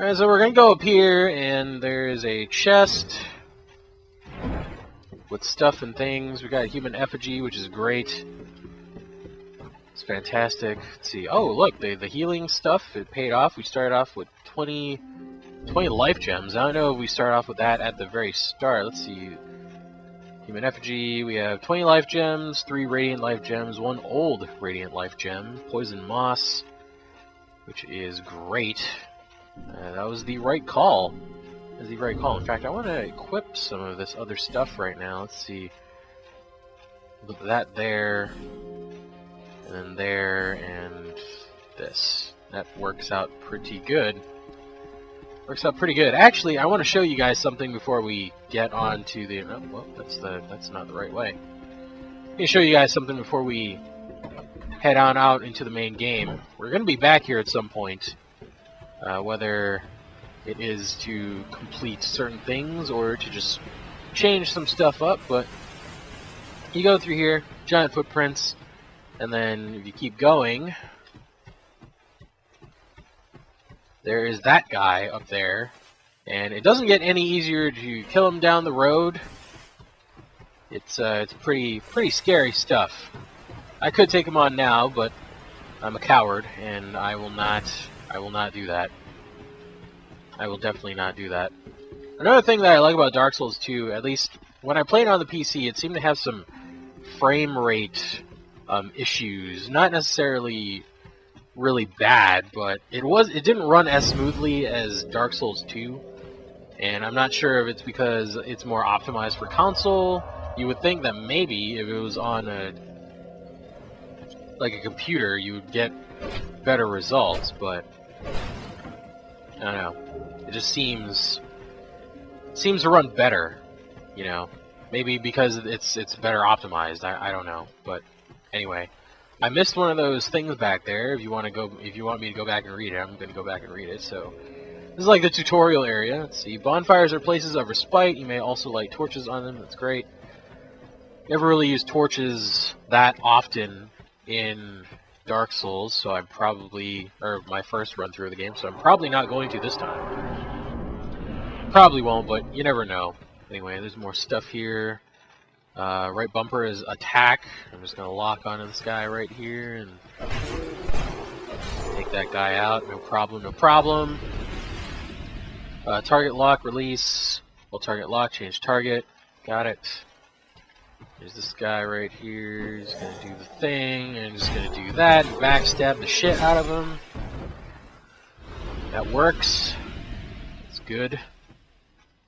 Alright, so we're gonna go up here, and there's a chest with stuff and things. We got a human effigy, which is great. It's fantastic. Let's see. Oh, look, the healing stuff, it paid off. We started off with 20 life gems. I don't know if we start off with that at the very start. Let's see. Human effigy, we have 20 life gems, 3 radiant life gems, 1 old radiant life gem, poison moss, which is great. That was the right call. That was the right call. In fact, I want to equip some of this other stuff right now. Let's see. Look at that there, and then there, and this. That works out pretty good. Works out pretty good. Actually, I want to show you guys something before we get on to the... Oh, well, that's not the right way. Let me show you guys something before we head on out into the main game. We're going to be back here at some point, whether it is to complete certain things or to just change some stuff up, but you go through here, giant footprints, and then if you keep going, there is that guy up there, and it doesn't get any easier to kill him down the road. It's pretty scary stuff. I could take him on now, but I'm a coward, and I will not do that. I will definitely not do that. Another thing that I like about Dark Souls 2, at least when I played on the PC, it seemed to have some frame rate issues. Not necessarily really bad, but it didn't run as smoothly as Dark Souls 2, and I'm not sure if it's because it's more optimized for console. You would think that maybe if it was on a computer, you would get better results, but I don't know. It just seems to run better, you know. Maybe because it's better optimized. I don't know, but anyway. I missed one of those things back there. If you want me to go back and read it, I'm going to go back and read it. So this is like the tutorial area. Let's see. Bonfires are places of respite. You may also light torches on them. That's great. Never really used torches that often in Dark Souls, so I'm probably, or my first run through of the game, so I'm probably not going to this time. Probably won't, but you never know. Anyway, there's more stuff here. Right bumper is attack. I'm just going to lock onto this guy right here and take that guy out. No problem, no problem. Target lock, release. Well, target lock, change target. Got it. There's this guy right here. He's going to do the thing, and just going to do that and backstab the shit out of him. That works. It's good.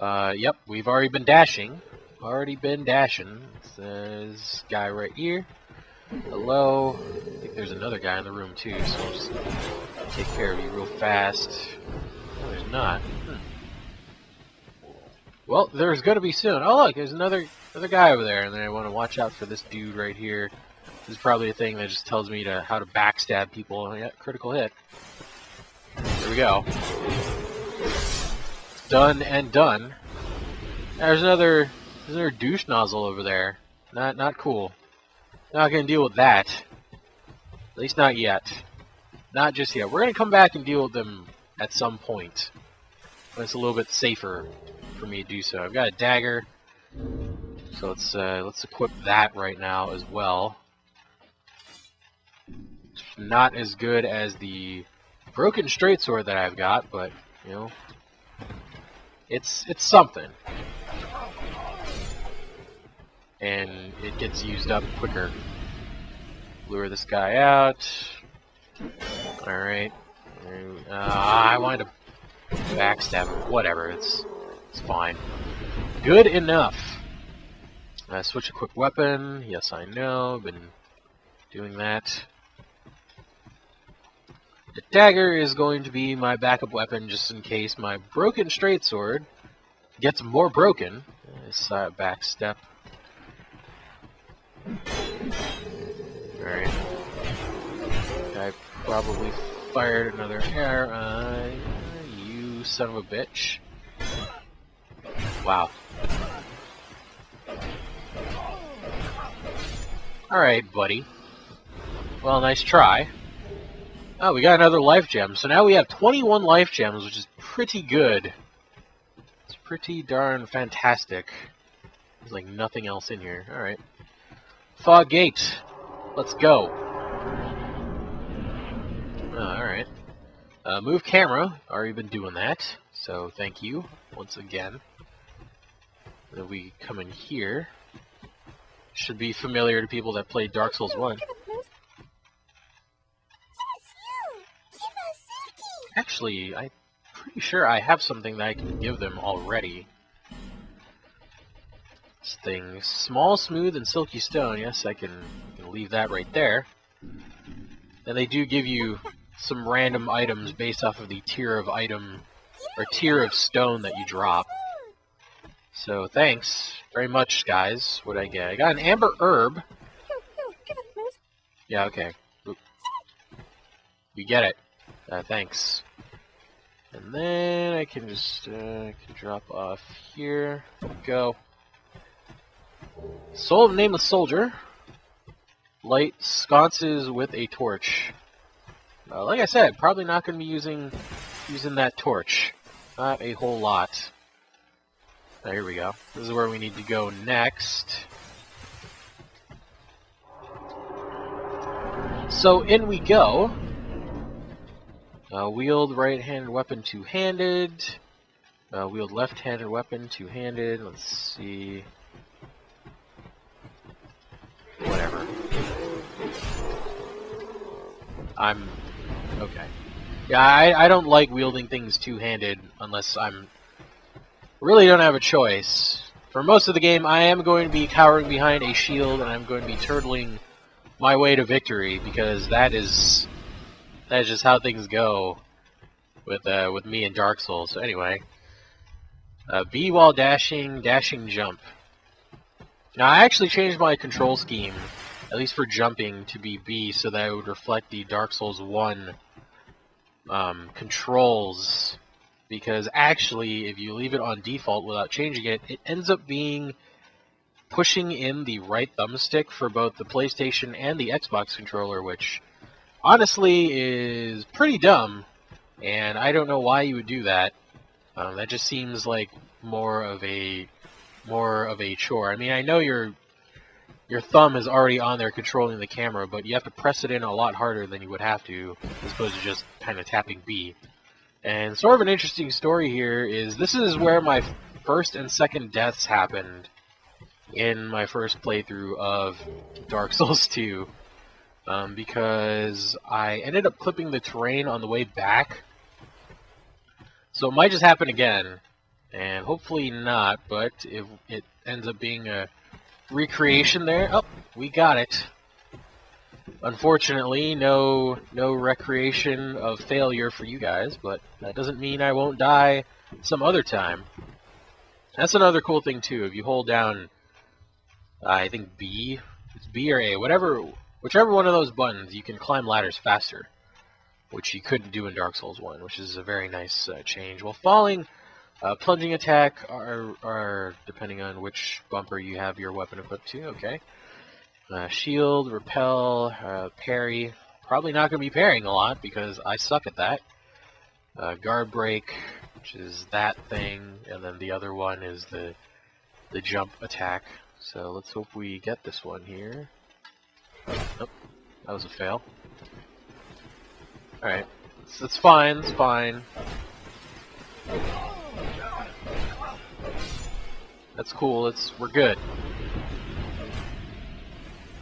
Yep, we've already been dashing. This guy right here. Hello. I think there's another guy in the room too, so I'll just take care of you real fast. No, there's not. Well, there's gonna be soon. Oh look, there's another guy over there, and then I want to watch out for this dude right here. This is probably a thing that just tells me how to backstab people. Yeah, critical hit. There we go. Done and done. There's another douche nozzle over there. Not cool. Not gonna deal with that. At least not yet. Not just yet. We're gonna come back and deal with them at some point when it's a little bit safer for me to do so. I've got a dagger, so let's equip that right now as well. It's not as good as the broken straight sword that I've got, but you know, it's something. And it gets used up quicker. Lure this guy out. Alright. I wanted to backstab him. Whatever, it's fine. Good enough. Switch equip weapon. Yes, I know. Been doing that. The dagger is going to be my backup weapon just in case my broken straight sword gets more broken. Back step. Alright. I probably fired another arrow. You son of a bitch. Wow. Alright, buddy. Well, nice try. Oh, we got another life gem. So now we have 21 life gems, which is pretty good. It's pretty darn fantastic. There's like nothing else in here. Alright. Fog Gate. Let's go. Alright. Move camera. Already been doing that. So thank you once again. Then we come in here. Should be familiar to people that played Dark Souls 1. Actually, I'm pretty sure I have something that I can give them already. This thing, small, smooth, and silky stone. Yes, I can leave that right there. And they do give you some random items based off of the tier of item or tier of stone that you drop. So thanks very much, guys. What did I get? I got an amber herb. Yeah, okay. Oop. You get it. Thanks. And then I can just can drop off here. Go. Soul of a Nameless Soldier. Light sconces with a torch. Like I said, probably not going to be using that torch. Not a whole lot. Here we go. This is where we need to go next. So in we go. Wield right-handed weapon two-handed. Wield left-handed weapon two-handed. Let's see. Whatever. Okay. Yeah, I don't like wielding things two-handed unless I'm really don't have a choice. For most of the game, I am going to be cowering behind a shield, and I'm going to be turtling my way to victory, because that is just how things go with me in Dark Souls. So anyway, B while dashing, dashing jump. Now I actually changed my control scheme, at least for jumping, to be B, so that it would reflect the Dark Souls 1 controls. Because actually, if you leave it on default without changing it, it ends up being pushing in the right thumbstick for both the PlayStation and the Xbox controller, which honestly is pretty dumb, and I don't know why you would do that. That just seems like more of a chore. I mean, I know your thumb is already on there controlling the camera, but you have to press it in a lot harder than you would have to, as opposed to just kind of tapping B. And sort of an interesting story here is this is where my first and second deaths happened in my first playthrough of Dark Souls 2. Because I ended up clipping the terrain on the way back. So it might just happen again. And hopefully not, but if it ends up being a recreation there. Oh, we got it. Unfortunately, no recreation of failure for you guys, but that doesn't mean I won't die some other time. That's another cool thing too. If you hold down, I think B, it's B or A, whichever one of those buttons, you can climb ladders faster, which you couldn't do in Dark Souls 1, which is a very nice change. While falling, plunging attack are depending on which bumper you have your weapon equipped to. Okay. Shield, repel, parry. Probably not going to be parrying a lot because I suck at that. Guard break, which is that thing, and then the other one is the jump attack. So let's hope we get this one here. Nope, that was a fail. Alright, it's fine, it's fine. That's cool, we're good.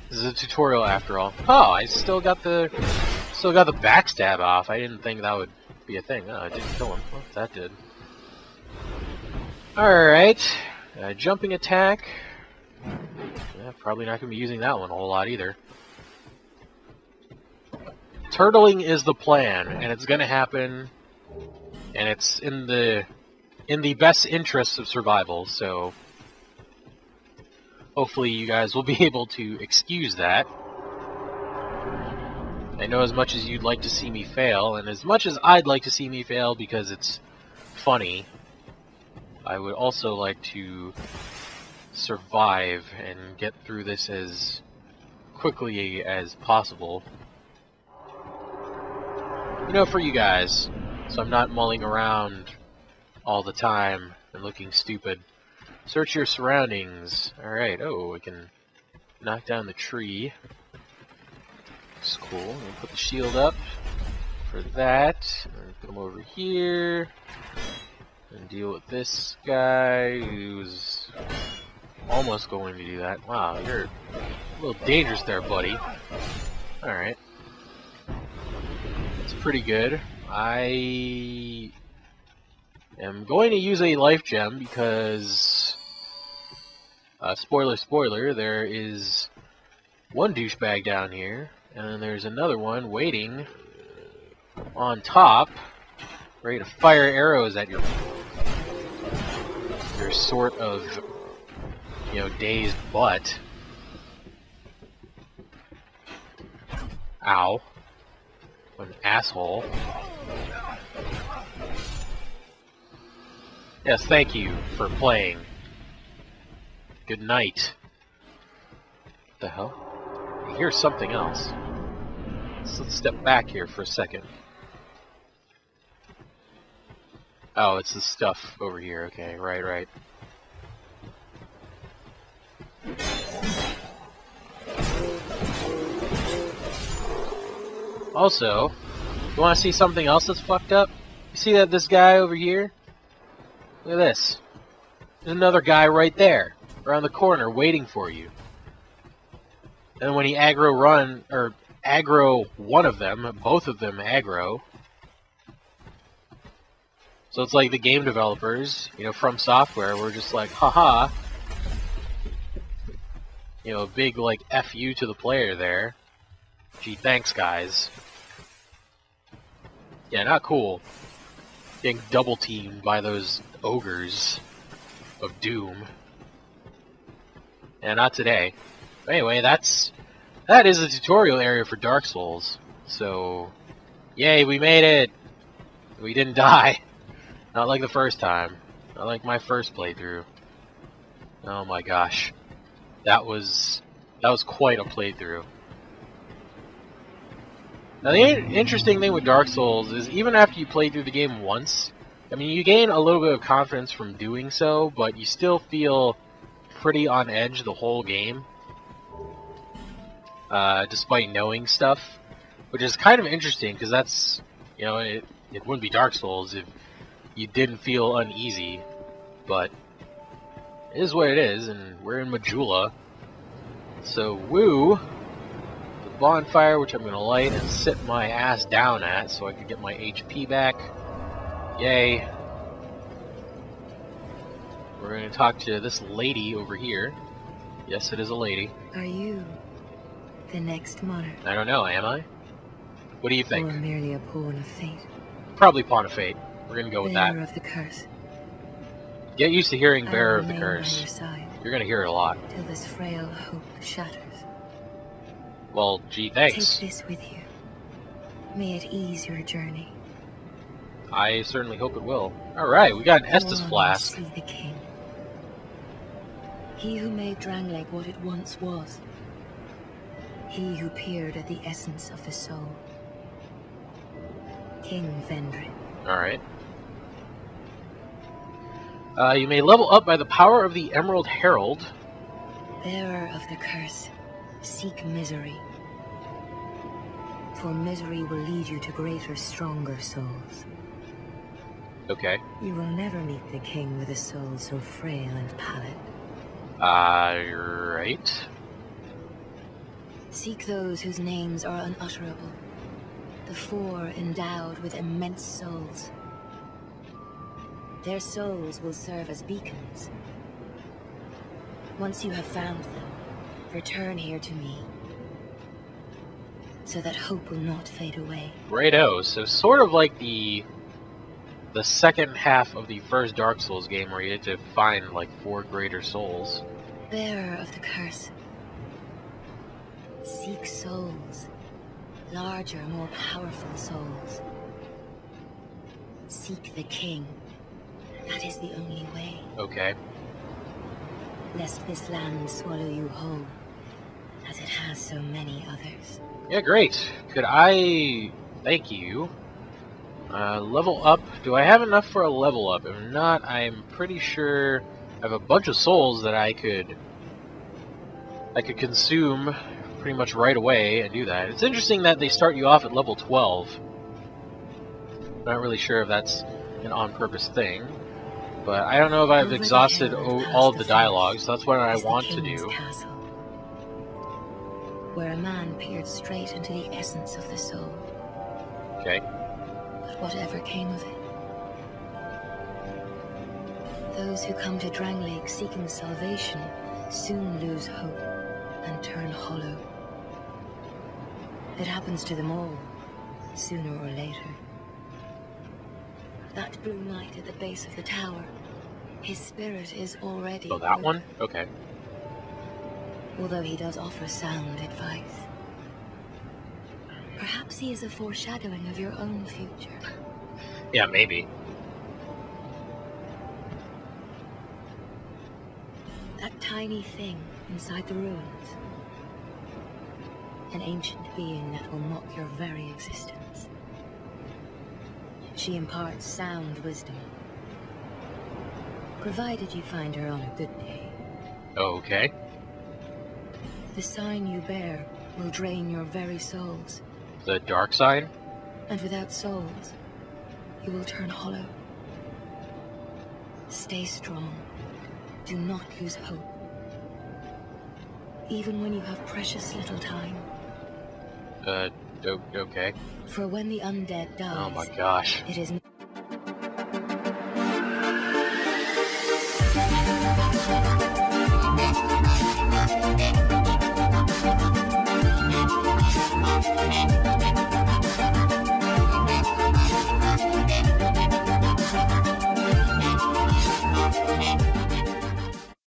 This is a tutorial after all. Oh, I still got the backstab off. I didn't think that would be a thing. Oh, I didn't kill him. Well, that did. Alright. Jumping attack. Yeah, probably not going to be using that one a whole lot either. Turtling is the plan, and it's going to happen, and it's in the best interests of survival, so hopefully you guys will be able to excuse that. I know as much as you'd like to see me fail, and as much as I'd like to see me fail because it's funny, I would also like to survive and get through this as quickly as possible. You know, for you guys, so I'm not mulling around all the time and looking stupid. Search your surroundings. Alright, oh, we can knock down the tree. Looks cool. We'll put the shield up for that. Put him over here. And deal with this guy who's almost going to do that. Wow, you're a little dangerous there, buddy. Alright. That's pretty good. I am going to use a life gem because, spoiler, there is one douchebag down here, and then there's another one waiting on top, ready to fire arrows at your sort of, you know, dazed butt. Ow. What an asshole. Yes, thank you for playing. Good night. What the hell? I hear something else. Let's step back here for a second. Oh, it's the stuff over here. Okay, right. Also, you want to see something else that's fucked up? You see that this guy over here? Look at this. There's another guy right there, around the corner, waiting for you. And when he aggro one of them, both of them aggro. So it's like the game developers, you know, from software, were just like, haha. You know, a big, like, F you to the player there. Gee, thanks, guys. Yeah, not cool. Getting double-teamed by those ogres of doom. Yeah, not today. But anyway, that is the tutorial area for Dark Souls. So, yay, we made it! We didn't die. Not like the first time. Not like my first playthrough. Oh my gosh. That was quite a playthrough. Now the interesting thing with Dark Souls is even after you play through the game once, I mean, you gain a little bit of confidence from doing so, but you still feel pretty on edge the whole game. Despite knowing stuff. Which is kind of interesting, because that's, you know, it wouldn't be Dark Souls if you didn't feel uneasy, but it is what it is, and we're in Majula. So, woo! The bonfire, which I'm going to light and sit my ass down at so I can get my HP back. Yay! We're going to talk to this lady over here. Yes, it is a lady. Are you the next monarch? I don't know, am I? What do you think? Or merely a pawn of fate? Probably Pawn of Fate. We're going to go with that. Bearer of the curse. Get used to hearing Bearer of the Curse. By your side, you're going to hear it a lot. till this frail hope shatters. Well, gee, thanks. Take this with you. May it ease your journey. I certainly hope it will. Alright, we got an Estus flask. See the king. He who made Drangleic what it once was. He who peered at the essence of the soul. King Vendrick. Alright. You may level up by the power of the Emerald Herald. Bearer of the curse, seek misery. For misery will lead you to greater, stronger souls. Okay. You will never meet the king with a soul so frail and pallid. Right. Seek those whose names are unutterable. The four endowed with immense souls. Their souls will serve as beacons. Once you have found them, return here to me, so that hope will not fade away. Righto, so sort of like the second half of the first Dark Souls game where you had to find like 4 greater souls. Bearer of the curse. Seek souls. Larger, more powerful souls. Seek the king. That is the only way. Okay. Lest this land swallow you whole, as it has so many others. Yeah, great. Could I... Thank you. Level up. Do I have enough for a level up? If not, I'm pretty sure I have a bunch of souls that I could consume pretty much right away and do that. It's interesting that they start you off at level 12. Not really sure if that's an on-purpose thing, but I don't know if I've exhausted all of the dialogues. So that's what I want to do. Castle, where a man peered straight into the essence of the soul. Okay. But whatever came of it, those who come to Drangleic seeking salvation soon lose hope and turn hollow. It happens to them all, sooner or later. That blue knight at the base of the tower, his spirit is already Oh, that broken. one? Okay. Although he does offer sound advice. Perhaps he is a foreshadowing of your own future. Yeah, maybe. That tiny thing inside the ruins. An ancient being that will mock your very existence. She imparts sound wisdom. Provided you find her on a good day. Okay. The sign you bear will drain your very souls. The dark side? And without souls, you will turn hollow. Stay strong. Do not lose hope. Even when you have precious little time. Okay. For when the undead dies, Oh my gosh. it is